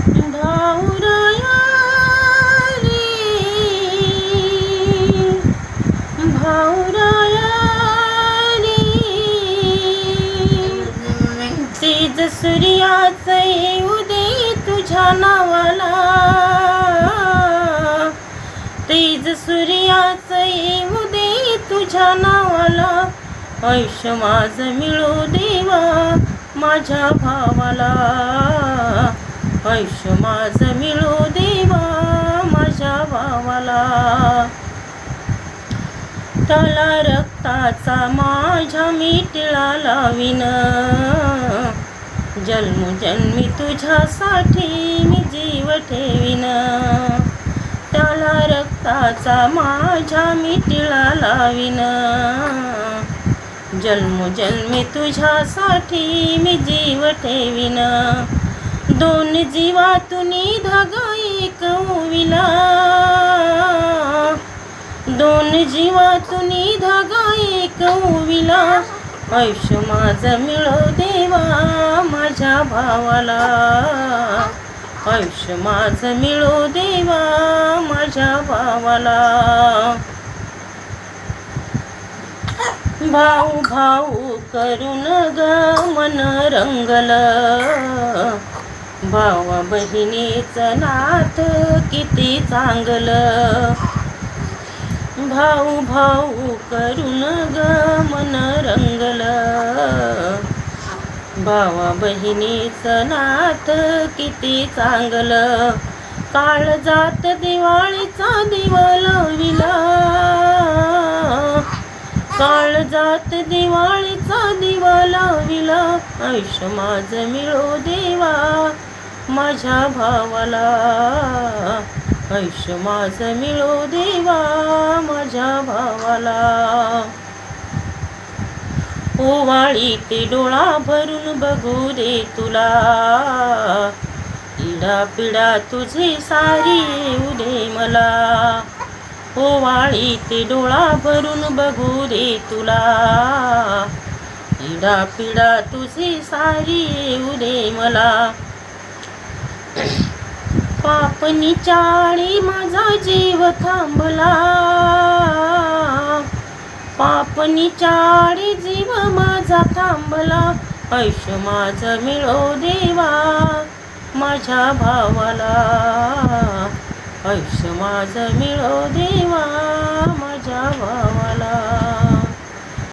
भाऊराया रे, भाऊराया रे, तेज सूर्याचे येऊ दे तुझ्या नावाला, तेज सूर्याचे येऊ दे तुझ्या नावाला, आयुष्य माझं मिळू देवा माझ्या भावाला, आयुष्य माझं मिळू देवा माझ्या भावाला. त्याला रक्ताचा माझ्या मी टिळा लावीन, जन्मोजन्मी तुझ्यासाठी मी जीव ठेवीन. त्याला रक्ताचा माझ्या मी टिळा लावीन, जन्मोजन्मी तुझ्यासाठी मी जीव ठेवीन. दोन जीवातुनी धागा एक ओविला, दोन जीवातुनी धागा एक ओविला, आयुष्य माझं मिळो देवा माझ्या भावाला, आयुष्य माझं मिळो देवा माझ्या भावाला. भाऊ भाऊ करून ग मन रंगलं, भावा बहिणीचं नात किती चांगलं. भाऊ भाऊ करून ग मन रंगलं, भावा बहिणीचं नात किती चांगलं. काळजात दिवाळीचा दिवा लाविला, काळजात दिवाळीचा दिवा लाविला, आयुष्य माझं मिळो देवा माझ्या भावाला, आयुष्य माझं मिळो देवा माझ्या भावाला. ओवाळीत डोळा भरून बघू दे तुला, इडा पिडा तुझी सारी येऊ दे मला. ओवाळीत डोळा भरून बघू दे तुला, इडा पिडा तुझी सारी येऊ दे मला. पापनी चाळी माझा जीव थांबला, पापनी चाळी जीव माझा थांबला, आयुष्य माझं मिळो देवा माझ्या भावाला, आयुष्य माझं मिळो देवा माझ्या भावाला.